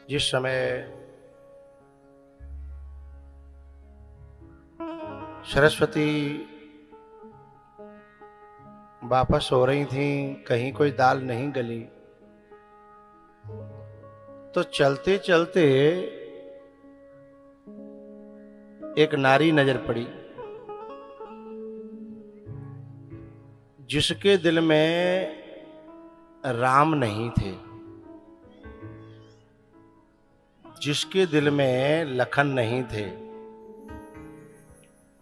जिस समय सरस्वती वापस हो रही थी, कहीं कोई दाल नहीं गली, तो चलते चलते एक नारी नजर पड़ी जिसके दिल में राम नहीं थे, जिसके दिल में लखन नहीं थे,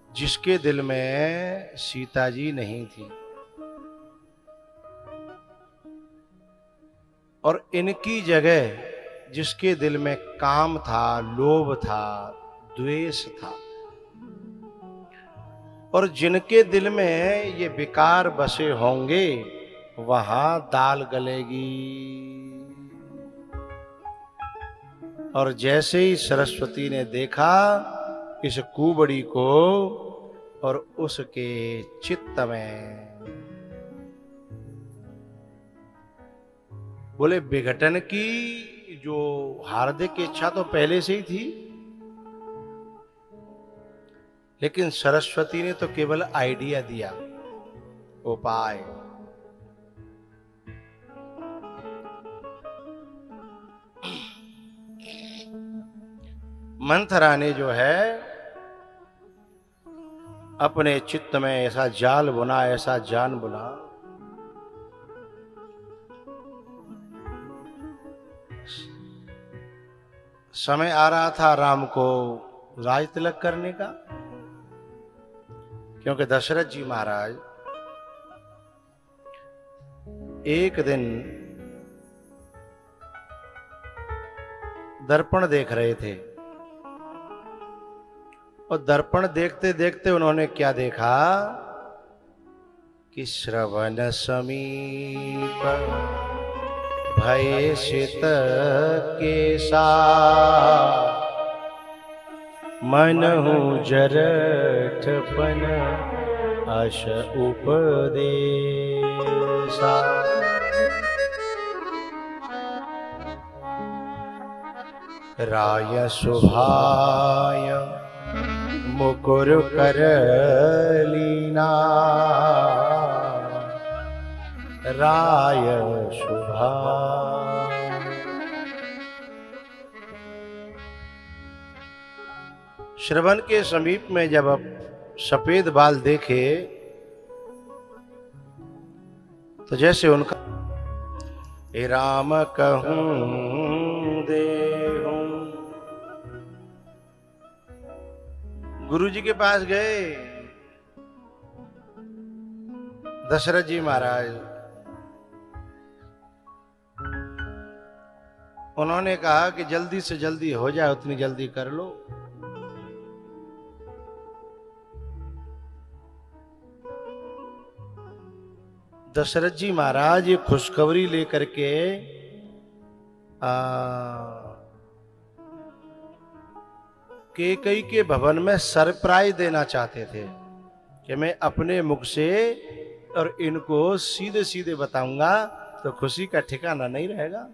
जिसके दिल में सीता जी नहीं थी। और इनकी जगह जिसके दिल में काम था, लोभ था, द्वेष था, और जिनके दिल में ये विकार बसे होंगे, वहां दाल गलेगी। और जैसे ही सरस्वती ने देखा इस कुबड़ी को, और उसके चित्त में बोले विघटन की जो हार्दिक इच्छा तो पहले से ही थी, लेकिन सरस्वती ने तो केवल आइडिया दिया, उपाय। मंथरा ने जो है अपने चित्त में ऐसा जाल बुना, ऐसा जान बुना, समय आ रहा था राम को राज तिलक करने का, क्योंकि दशरथ जी महाराज एक दिन दर्पण देख रहे थे, और दर्पण देखते देखते उन्होंने क्या देखा कि श्रवण समीप भय सित केसा, मनहु जरठपन अश उपदेशा। राय शुभाय मुकुर कर लीना, राय शुभा। श्रवण के समीप में जब अब सफेद बाल देखे तो जैसे उनका हे राम कहूं देहूं, गुरु जी के पास गए दशरथ जी महाराज। उन्होंने कहा कि जल्दी से जल्दी हो जाए उतनी जल्दी कर लो। दशरथ जी महाराज ये खुशखबरी लेकर के कैकेयी के भवन में सरप्राइज देना चाहते थे कि मैं अपने मुख से और इनको सीधे सीधे बताऊंगा तो खुशी का ठिकाना नहीं रहेगा।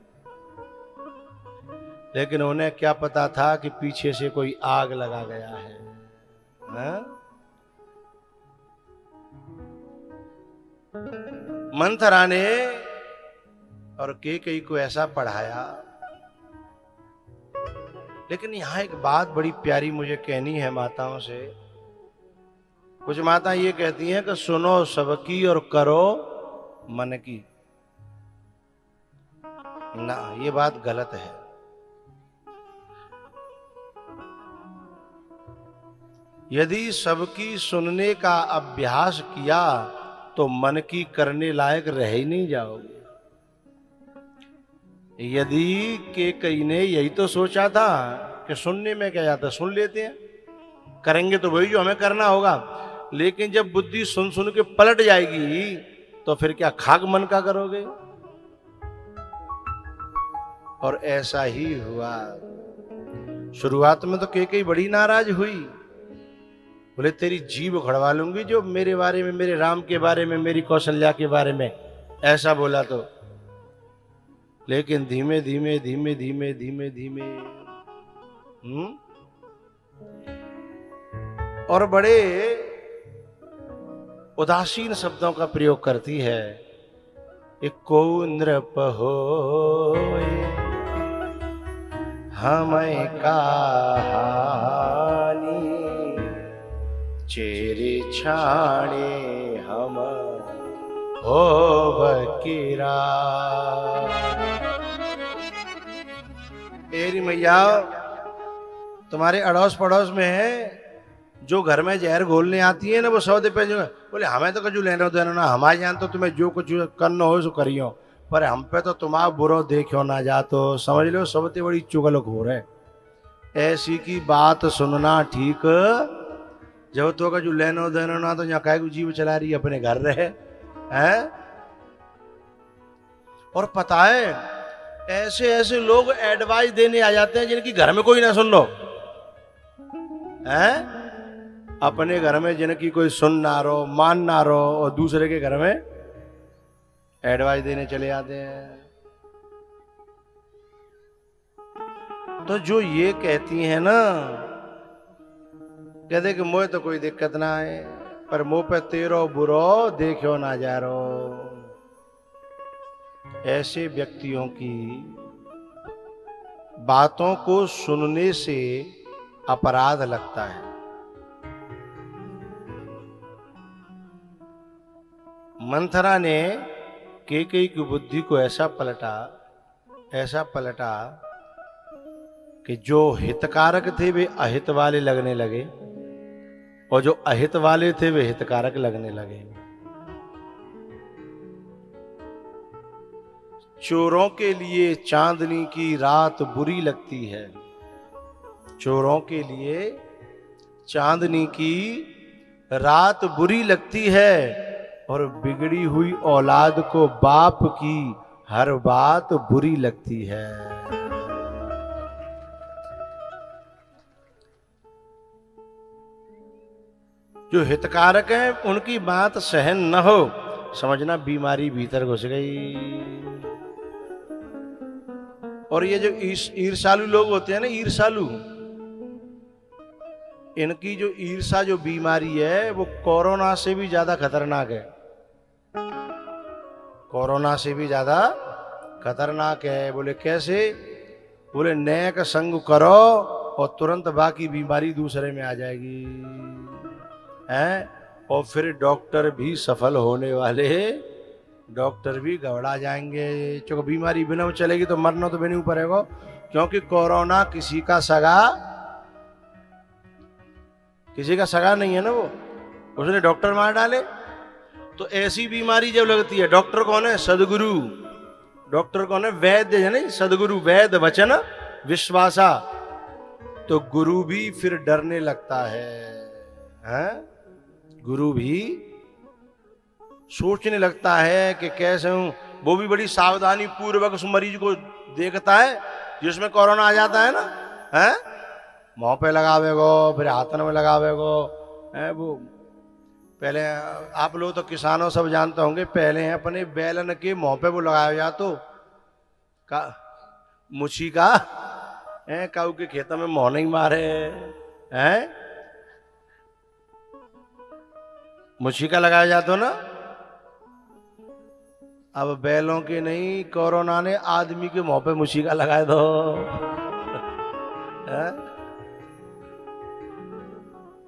लेकिन उन्हें क्या पता था कि पीछे से कोई आग लगा गया है, हा? मंथरा ने और कैकेयी को ऐसा पढ़ाया। लेकिन यहां एक बात बड़ी प्यारी मुझे कहनी है माताओं से। कुछ माता ये कहती हैं कि सुनो सबकी और करो मन की। ना, ये बात गलत है। यदि सबकी सुनने का अभ्यास किया तो मन की करने लायक रह ही नहीं जाओगे। यदि कैकेयी ने यही तो सोचा था कि सुनने में क्या जाता, सुन लेते हैं, करेंगे तो वही जो हमें करना होगा। लेकिन जब बुद्धि सुन सुन के पलट जाएगी तो फिर क्या खाक मन का करोगे। और ऐसा ही हुआ। शुरुआत में तो कैकेयी बड़ी नाराज हुई, बोले तेरी जीभ उखड़वा लूंगी जो मेरे बारे में, मेरे राम के बारे में, मेरी कौशल्या के बारे में ऐसा बोला तो। लेकिन धीमे धीमे धीमे धीमे धीमे धीमे और बड़े उदासीन शब्दों का प्रयोग करती है। इको नृप होए हमें कहानी, चेरे छाणे हम हो बकीरा। एरी मैया तुम्हारे अड़ोस पड़ोस में है जो घर में जहर घोलने आती है ना, वो सौदे पे जो बोले हमें तो कजू लेना देना ना, हमारे जान तो तुम्हें जो कुछ करना हो सो करियो, पर हम पे तो तुम्हारा बुरो देखो ना जा, तो समझ लो सबसे बड़ी चुगल हो रहे। ऐसी की बात सुनना ठीक, जब तो कजू लेना देना ना तो यहाँ काय जीव चला रही अपने घर रहे हैं। और पता है ऐसे ऐसे लोग एडवाइस देने आ जाते हैं जिनकी घर में कोई ना सुन लो हैं, अपने घर में जिनकी कोई सुन ना रो मान ना रो, और दूसरे के घर में एडवाइस देने चले आते हैं। तो जो ये कहती है ना, कहते कि मोए तो कोई दिक्कत ना है, पर मुंह पे तेरो बुरो देखो ना जा रो, ऐसे व्यक्तियों की बातों को सुनने से अपराध लगता है। मंथरा ने कैकेयी की बुद्धि को ऐसा पलटा कि जो हितकारक थे वे अहित वाले लगने लगे, और जो अहित वाले थे वे हितकारक लगने लगे। चोरों के लिए चांदनी की रात बुरी लगती है, चोरों के लिए चांदनी की रात बुरी लगती है, और बिगड़ी हुई औलाद को बाप की हर बात बुरी लगती है। जो हितकारक है उनकी बात सहन न हो, समझना बीमारी भीतर घुस गई। और ये जो ईर्षालु लोग होते हैं ना, ईर्षालु, इनकी जो ईर्षा जो बीमारी है वो कोरोना से भी ज्यादा खतरनाक है, कोरोना से भी ज्यादा खतरनाक है। बोले कैसे? बोले नेक संग करो और तुरंत बाकी बीमारी दूसरे में आ जाएगी हैं। और फिर डॉक्टर भी सफल होने वाले, डॉक्टर भी घबरा जाएंगे, क्योंकि बीमारी बिना चलेगी तो मरना तो भी नहीं पड़ेगा, क्योंकि कोरोना किसी का सगा नहीं है ना, वो उसने डॉक्टर मार डाले। तो ऐसी बीमारी जब लगती है, डॉक्टर कौन है? सदगुरु। डॉक्टर कौन है? वैद्य है ना, सदगुरु। वैद्य वचन विश्वासा। तो गुरु भी फिर डरने लगता है? गुरु भी सोचने लगता है कि कैसे हूं। वो भी बड़ी सावधानी पूर्वक उस मरीज को देखता है जिसमें कोरोना आ जाता है ना, है मुंह पे लगावेगो, फिर हाथन में लगावेगो, है वो। पहले आप लोग तो किसानों सब जानते होंगे, पहले अपने बैलन के मुंह पे वो लगाया जा तो का मुछी का है, काऊ के खेतों में मुंह नहीं मारे हैं, मुछी का लगाया जाता ना। अब बैलों के नहीं, कोरोना ने आदमी के मुंह पे मुछी का लगाए दो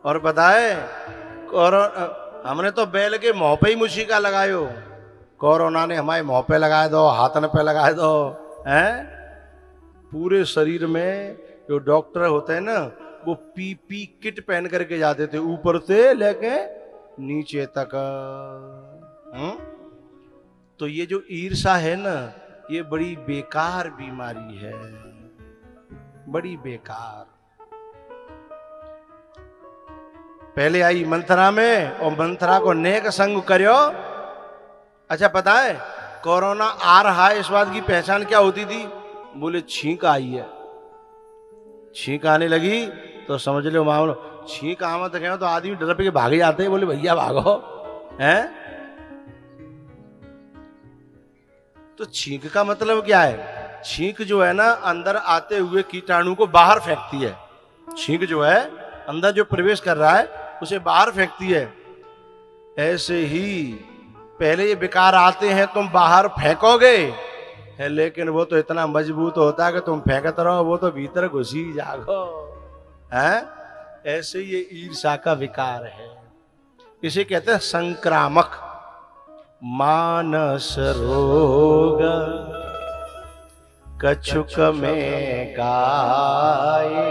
और बताए हमने तो बैल के मुंह पे ही मुछी का लगायो, कोरोना ने हमारे मुंह पे लगाए दो, हाथन पे लगाए दो हैं। पूरे शरीर में जो डॉक्टर होते हैं ना, वो पीपी किट पहन करके जाते थे, ऊपर से लेके नीचे तक। तो ये जो ईर्षा है ना, ये बड़ी बेकार बीमारी है, बड़ी बेकार। पहले आई मंथरा में, और मंथरा को नेक संग करो। अच्छा पता है कोरोना आ रहा है, इस बात की पहचान क्या होती थी? बोले छींक आई है, छींक आने लगी तो समझ लो मामलो। छींक आमत कहो तो आदमी डर पे के भागे जाते हैं, बोले भैया भागो हैं। तो छींक का मतलब क्या है? छींक जो है ना अंदर आते हुए कीटाणु को बाहर फेंकती है। छींक जो है अंदर जो प्रवेश कर रहा है उसे बाहर फेंकती है। ऐसे ही पहले ये विकार आते हैं, तुम बाहर फेंकोगे है, लेकिन वो तो इतना मजबूत होता है कि तुम फेंकते रहो, वो तो भीतर घुसी जागो है। ऐसे ये ईर्ष्या का विकार है, इसे कहते हैं संक्रामक। मानस रोग कछुक में गाए,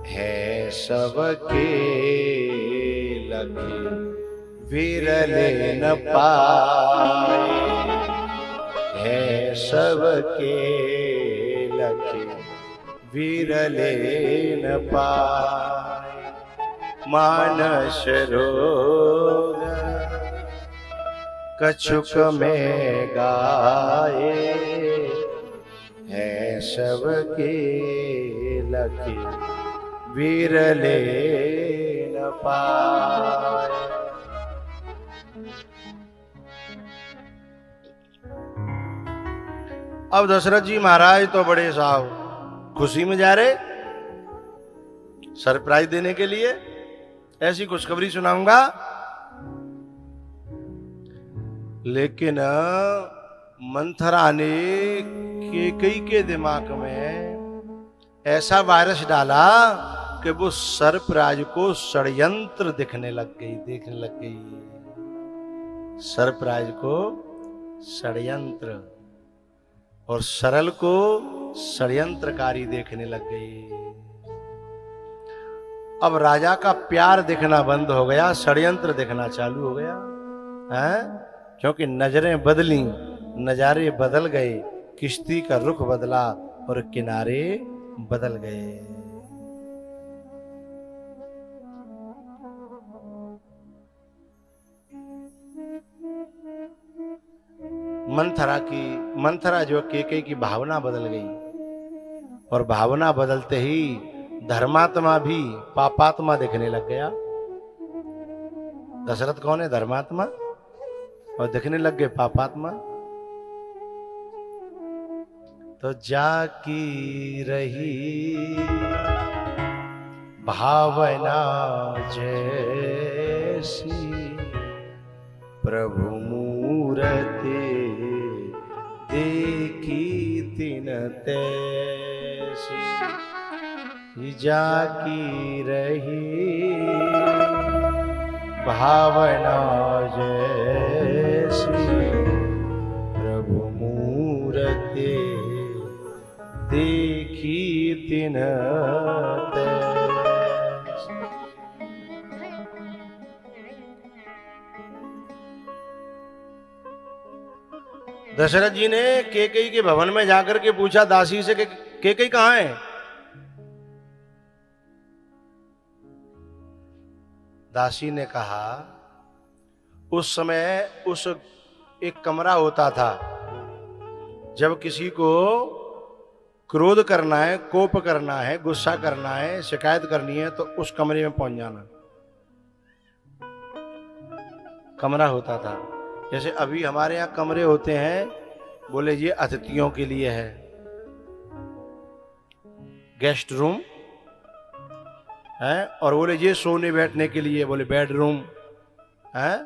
है सबके लगे विरले न पाए, है सबके लगे विरले न पाए। मानस रोग कछुक में गाए, है सबके लगे विरले न पाए। अब दशरथ जी महाराज तो बड़े साहब खुशी में जा रहे, सरप्राइज देने के लिए ऐसी खुशखबरी सुनाऊंगा। लेकिन मंथरा ने कैकेयी के दिमाग में ऐसा वायरस डाला कि वो सरप्राइज को षड्यंत्र देखने लग गई। सरप्राइज को षड्यंत्र और सरल को षड्यंत्रकारी देखने लग गई। अब राजा का प्यार देखना बंद हो गया, षड्यंत्र देखना चालू हो गया है। क्योंकि नजरें बदली, नजारे बदल गए, किश्ती का रुख बदला और किनारे बदल गए। मंथरा जो कैकेयी की भावना बदल गई, और भावना बदलते ही धर्मात्मा भी पापात्मा देखने लग गया। दशरथ कौन है? धर्मात्मा, और देखने लग गए पापात्मा। तो जाकी रही भावना जैसी, प्रभु मूरति देखी तिन तैसी। जाकी रही भावना जैसी, प्रभु मूरति देखी तिन तैसी। दशरथ जी ने कैकेयी के भवन में जाकर के पूछा दासी से कि कैकेयी कहां है? दासी ने कहा उस समय एक कमरा होता था, जब किसी को क्रोध करना है, कोप करना है, गुस्सा करना है, शिकायत करनी है, तो उस कमरे में पहुंच जाना। कमरा होता था। जैसे अभी हमारे यहाँ कमरे होते हैं, बोले ये अतिथियों के लिए है, गेस्ट रूम है, और बोले ये सोने बैठने के लिए, बोले बेडरूम है,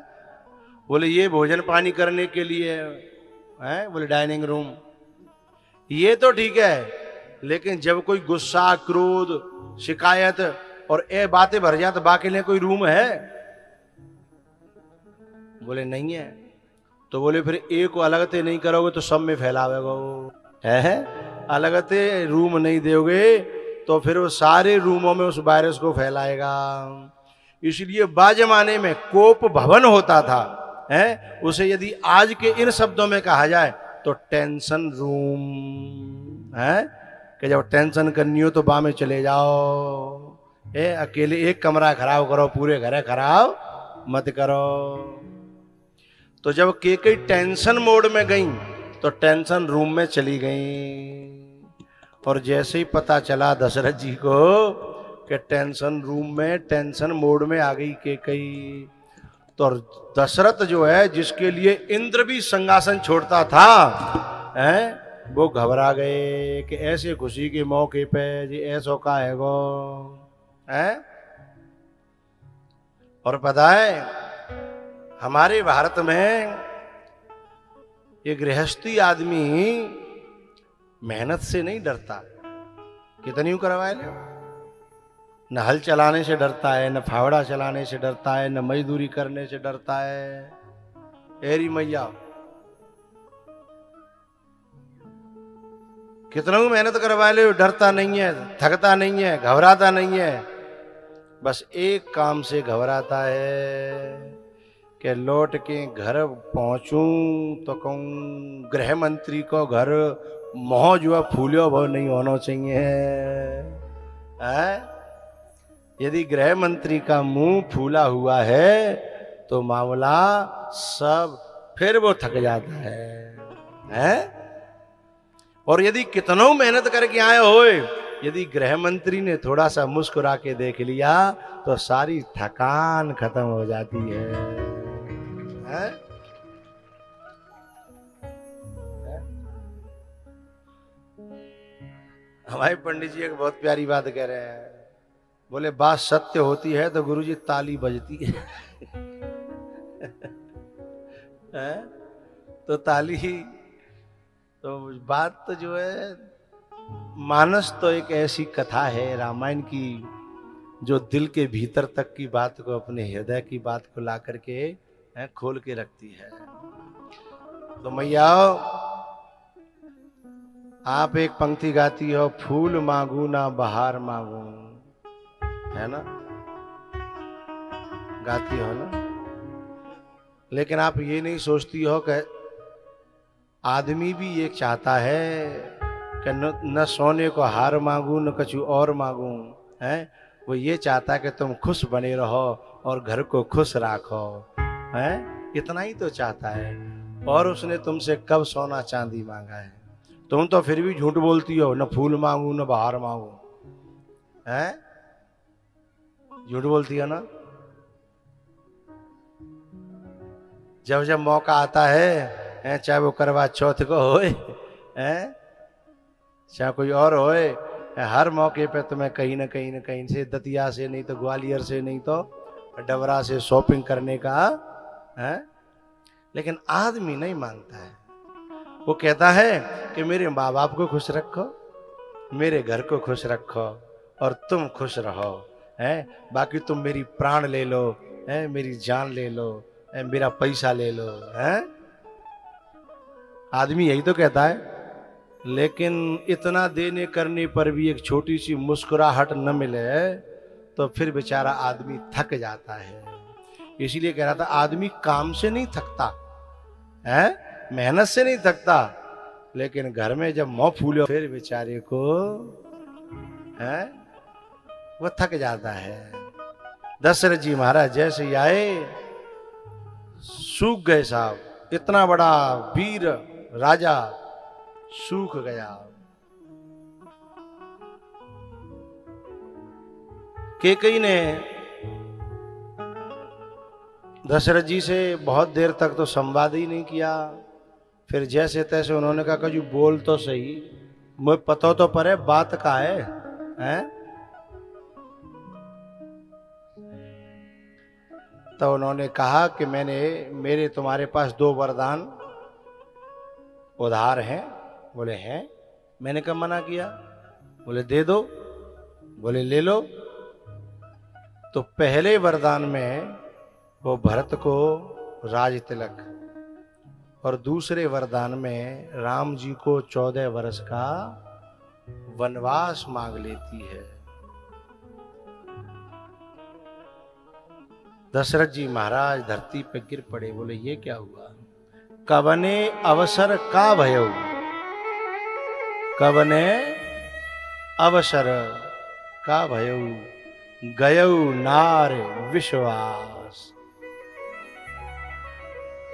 बोले ये भोजन पानी करने के लिए है, बोले डाइनिंग रूम। ये तो ठीक है, लेकिन जब कोई गुस्सा, क्रोध, शिकायत और ये बातें भर जाए तो बाकी लिए कोई रूम है? बोले नहीं है। तो बोले फिर एक को अलगते नहीं करोगे तो सब में फैलावेगा वो है, अलगते रूम नहीं दोगे तो फिर वो सारे रूमों में उस वायरस को फैलाएगा। इसलिए बाजमाने में कोप भवन होता था है, उसे यदि आज के इन शब्दों में कहा जाए तो टेंशन रूम है, कि जब टेंशन करनी हो तो बाहर में चले जाओ, अकेले एक कमरा खराब करो, पूरे घर खराब मत करो। तो जब कैकेयी टेंशन मोड में गई तो टेंशन रूम में चली गई, और जैसे ही पता चला दशरथ जी को कि टेंशन रूम में, टेंशन मोड में आ गई कैकेयी, तो दशरथ जो है, जिसके लिए इंद्र भी संगासन छोड़ता था है, वो घबरा गए कि ऐसे खुशी के मौके पे जी ऐसो का है गो है। और पता है हमारे भारत में ये गृहस्थी आदमी मेहनत से नहीं डरता। कितनी करवाए ले, न हल चलाने से डरता है, न फावड़ा चलाने से डरता है, न मजदूरी करने से डरता है। एरी मैया कितना मेहनत करवा ले, डरता नहीं है, थकता नहीं है, घबराता नहीं है। बस एक काम से घबराता है कि लौट के घर पहुंचूं तो कहूं गृह मंत्री को घर मोह जो फूलियो वो नहीं होना चाहिए है? यदि गृह मंत्री का मुंह फूला हुआ है तो मामला सब फिर वो थक जाता है? और यदि कितनों मेहनत करके आए होए, यदि गृह मंत्री ने थोड़ा सा मुस्कुरा के देख लिया तो सारी थकान खत्म हो जाती है? हमारे पंडित जी एक बहुत प्यारी बात कह रहे हैं। बोले बात सत्य होती है तो गुरुजी ताली बजती है तो ताली तो बात तो जो है मानस तो एक ऐसी कथा है रामायण की जो दिल के भीतर तक की बात को, अपने हृदय की बात को ला करके खोल के रखती है। तो मैया आप एक पंक्ति गाती हो, फूल मांगू ना बहार मांगू, है ना, गाती हो ना। लेकिन आप ये नहीं सोचती हो कि आदमी भी ये चाहता है कि न सोने को हार मांगू न कुछ और मांगू, है। वो ये चाहता है कि तुम खुश बने रहो और घर को खुश रखो, है। इतना ही तो चाहता है। और उसने तुमसे कब सोना चांदी मांगा है? तुम तो फिर भी झूठ बोलती हो, न फूल मांगू न बहार मांगू, है, झूठ बोलती हो ना। जब जब मौका आता है, चाहे वो करवा चौथ को होए, चाहे कोई और होए, हर मौके पे तुम्हें कहीं न कहीं से, दतिया से नहीं तो ग्वालियर से नहीं तो डबरा से शॉपिंग करने का है। लेकिन आदमी नहीं मांगता है। वो कहता है कि मेरे माँ बाप को खुश रखो, मेरे घर को खुश रखो और तुम खुश रहो, है। बाकी तुम मेरी प्राण ले लो, है, मेरी जान ले लो, है, मेरा पैसा ले लो, है। आदमी यही तो कहता है। लेकिन इतना देने करने पर भी एक छोटी सी मुस्कुराहट न मिले तो फिर बेचारा आदमी थक जाता है। इसीलिए कह रहा था आदमी काम से नहीं थकता है, मेहनत से नहीं थकता, लेकिन घर में जब मुंह फूले फिर बेचारे को है वो थक जाता है। दशरथ जी महाराज जैसे ही आए सूख गए साहब। इतना बड़ा वीर राजा सूख गया। कैकेयी ने दशरथ जी से बहुत देर तक तो संवाद ही नहीं किया। फिर जैसे तैसे उन्होंने कहा कि बोल तो सही, मुझे पता तो पड़े बात का है, हैं? तो उन्होंने कहा कि मेरे तुम्हारे पास 2 वरदान उधार हैं। बोले हैं। मैंने कब मना किया? बोले दे दो। बोले ले लो। तो पहले वरदान में वो भरत को राज तिलक और दूसरे वरदान में राम जी को 14 वर्ष का वनवास मांग लेती है। दशरथ जी महाराज धरती पे गिर पड़े। बोले ये क्या हुआ? कवने अवसर का भयो, कवने अवसर का भयो, गयौ नार विश्वास।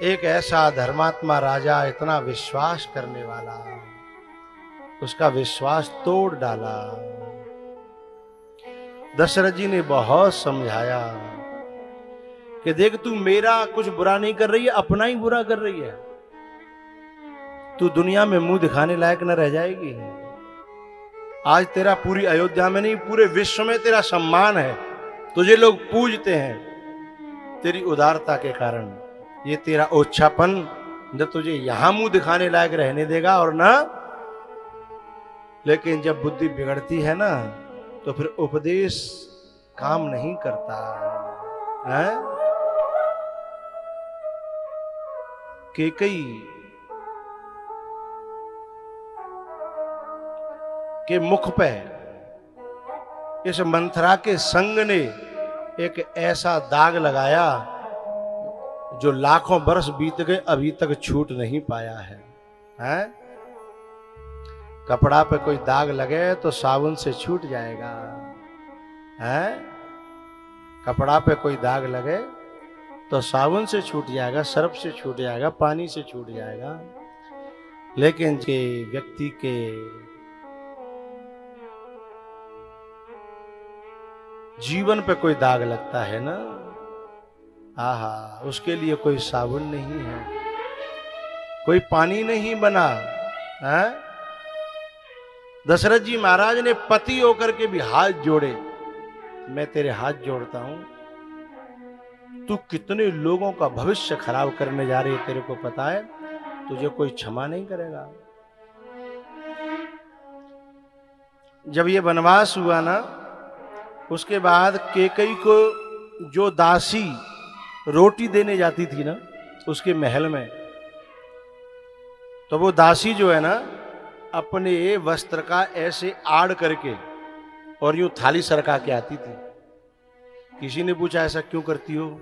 एक ऐसा धर्मात्मा राजा, इतना विश्वास करने वाला, उसका विश्वास तोड़ डाला। दशरथ जी ने बहुत समझाया कि देख तू मेरा कुछ बुरा नहीं कर रही है, अपना ही बुरा कर रही है। तू दुनिया में मुंह दिखाने लायक न रह जाएगी। आज तेरा पूरी अयोध्या में नहीं, पूरे विश्व में तेरा सम्मान है, तुझे लोग पूजते हैं तेरी उदारता के कारण। ये तेरा ओछापन न तुझे यहां मुंह दिखाने लायक रहने देगा और ना, लेकिन जब बुद्धि बिगड़ती है ना तो फिर उपदेश काम नहीं करता है। कैकेयी के मुख पे इस मंथरा के संग ने एक ऐसा दाग लगाया जो लाखों बरस बीत गए अभी तक छूट नहीं पाया है। हैं? कपड़ा पे कोई दाग लगे तो साबुन से छूट जाएगा। हैं? कपड़ा पे कोई दाग लगे तो साबुन से छूट जाएगा, सर्फ से छूट जाएगा, पानी से छूट जाएगा। लेकिन के व्यक्ति के जीवन पे कोई दाग लगता है ना, आहा, उसके लिए कोई साबुन नहीं है, कोई पानी नहीं बना है। दशरथ जी महाराज ने पति होकर के भी हाथ जोड़े। मैं तेरे हाथ जोड़ता हूं, तू कितने लोगों का भविष्य खराब करने जा रही है, तेरे को पता है, तुझे कोई क्षमा नहीं करेगा। जब ये वनवास हुआ ना, उसके बाद कैकेयी को जो दासी रोटी देने जाती थी ना उसके महल में, तो वो दासी जो है ना अपने वस्त्र का ऐसे आड़ करके और यूं थाली सरका के आती थी। किसी ने पूछा ऐसा क्यों करती हो?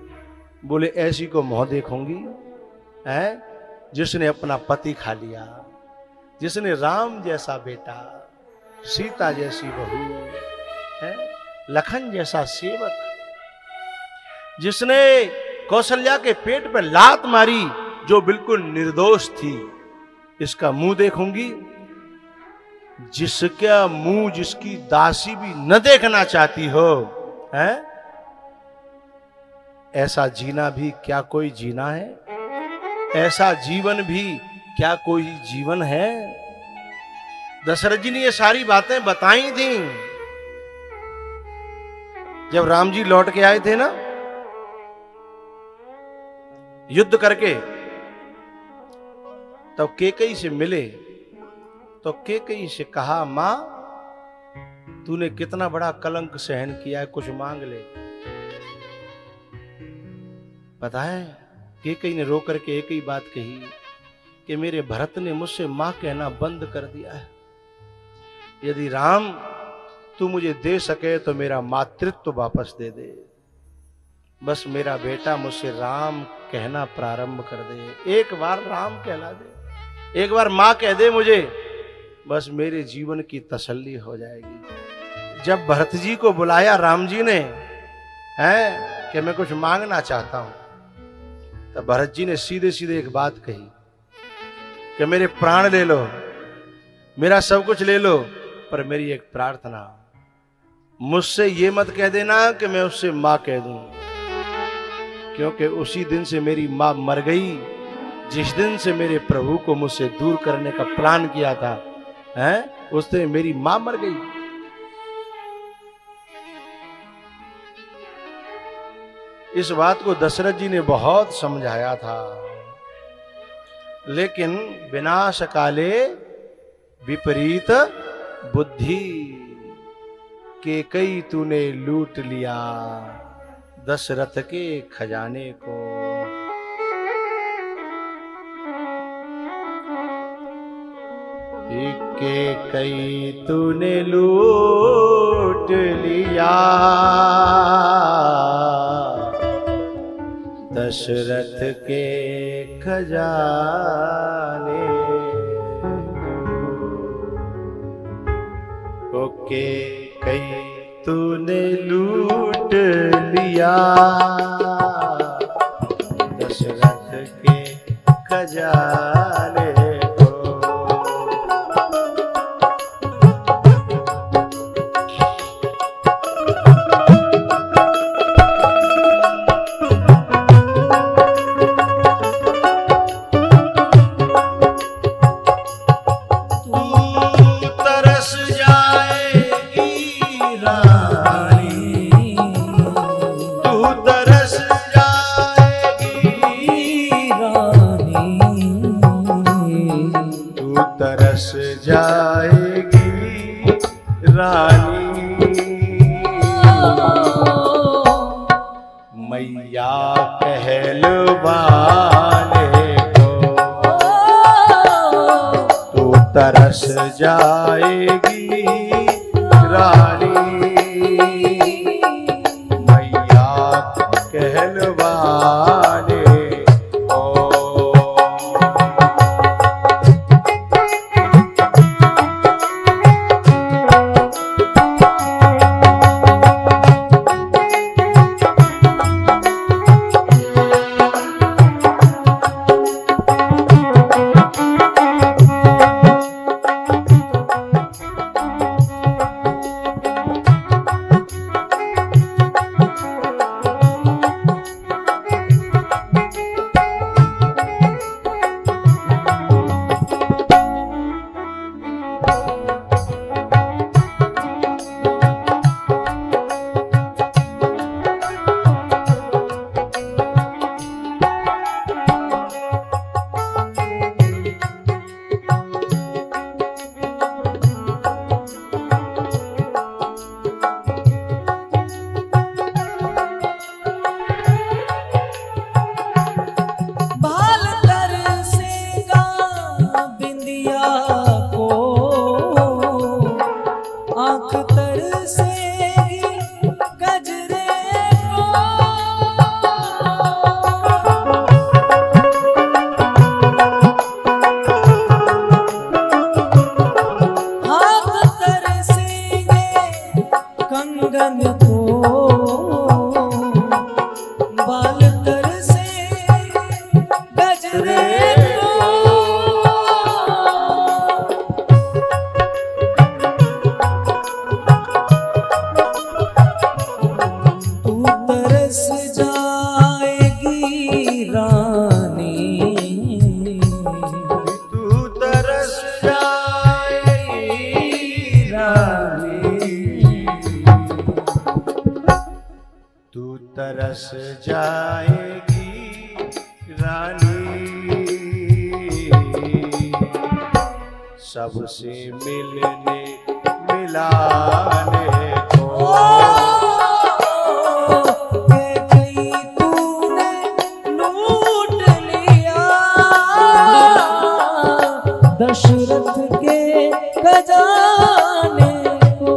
बोले ऐसी को मोह देखूंगी है जिसने अपना पति खा लिया, जिसने राम जैसा बेटा, सीता जैसी बहू है, लखन जैसा सेवक, जिसने कौशल्या के पेट पर लात मारी जो बिल्कुल निर्दोष थी, इसका मुंह देखूंगी। जिसका मुंह जिसकी दासी भी न देखना चाहती हो, है ऐसा जीना भी क्या कोई जीना है? ऐसा जीवन भी क्या कोई जीवन है? दशरथ जी ने ये सारी बातें बताई थी। जब राम जी लौट के आए थे ना युद्ध करके, तब कैकेयी से मिले तो कैकेयी से कहा, मां तूने कितना बड़ा कलंक सहन किया है, कुछ मांग ले। पता है कैकेयी ने रो करके एक ही बात कही कि मेरे भरत ने मुझसे मां कहना बंद कर दिया है। यदि राम तू मुझे दे सके तो मेरा मातृत्व वापस दे दे। बस मेरा बेटा मुझसे राम कहना प्रारंभ कर दे, एक बार राम कहला दे, एक बार मां कह दे मुझे, बस मेरे जीवन की तसल्ली हो जाएगी। जब भरत जी को बुलाया राम जी ने है कि मैं कुछ मांगना चाहता हूं, तब भरत जी ने सीधे सीधे एक बात कही कि मेरे प्राण ले लो, मेरा सब कुछ ले लो, पर मेरी एक प्रार्थना, मुझसे ये मत कह देना कि मैं उससे मां कह दूं, क्योंकि उसी दिन से मेरी मां मर गई जिस दिन से मेरे प्रभु को मुझसे दूर करने का प्लान किया था, हैं? उस दिन मेरी मां मर गई। इस बात को दशरथ जी ने बहुत समझाया था, लेकिन विनाश काले विपरीत बुद्धि, कैकेयी तूने लूट लिया दशरथ के खजाने को। कैकेयी तूने लूट लिया दशरथ के खजाने को, कैकेयी तूने लूट लिया दशरथ के खजाने को। रानी मैया कहलवाने को तू तरस जाएगी रानी मैया कहलवाने को। तरस जाएगी रानी सबसे मिलने मिलाने को। तूने लूट लिया दशरथ के खजाने को।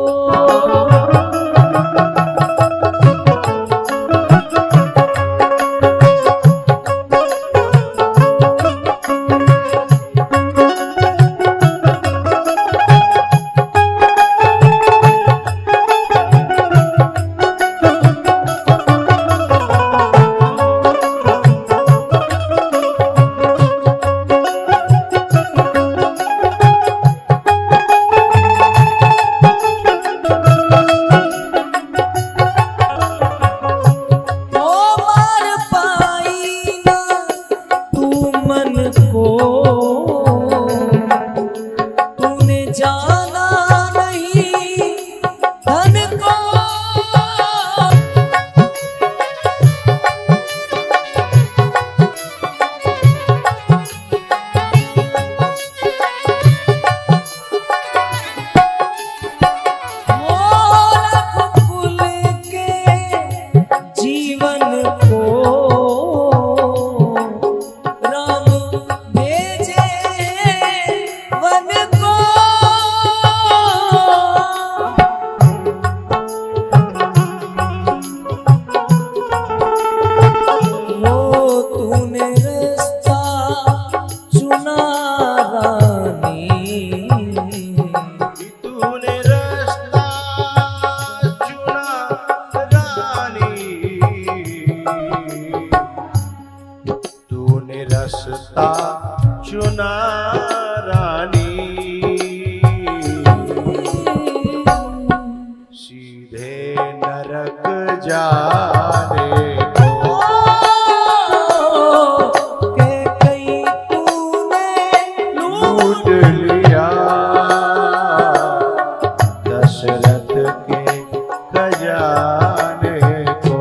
रास्ता चुना रानी सीधे नरक जाने को के कहीं तूने लूट लिया दशरथ के खजाने को।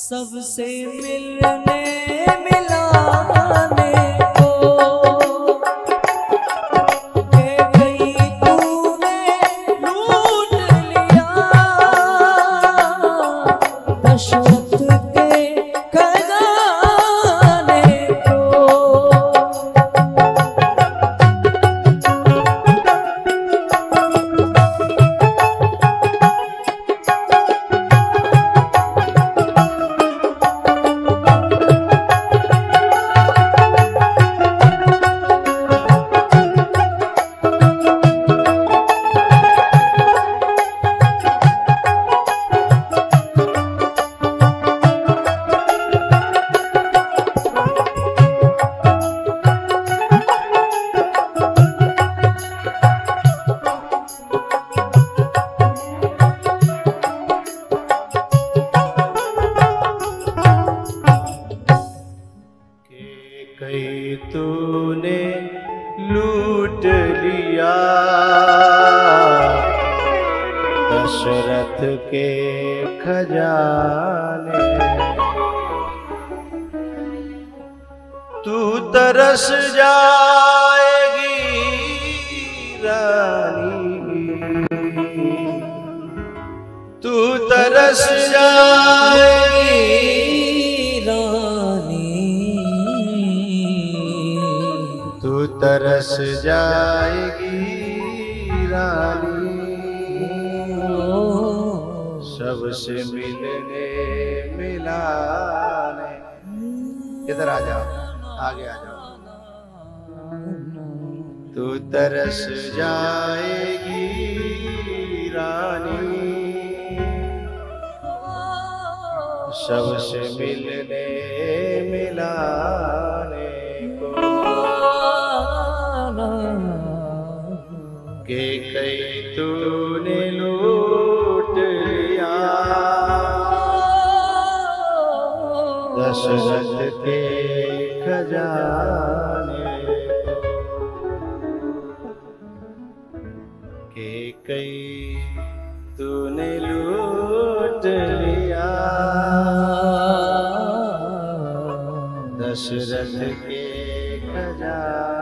सबसे मिलने मिलाने को के गई तूने लूट लिया दशरथ के खजाने को। तूने लूट लिया दशरथ के खजाने। तू तरस जाएगी रानी, तू तरस जाएगी तू तरस जाएगी रानी, सबसे मिलने मिलाने। इधर आ जाओ, आगे आ जाओ। तू तरस जाएगी रानी, सबसे मिलने मिलाने के कई तूने लूट लिया दशरथ के खजाने के कई तूने लूट लिया दशरथ के खजाने।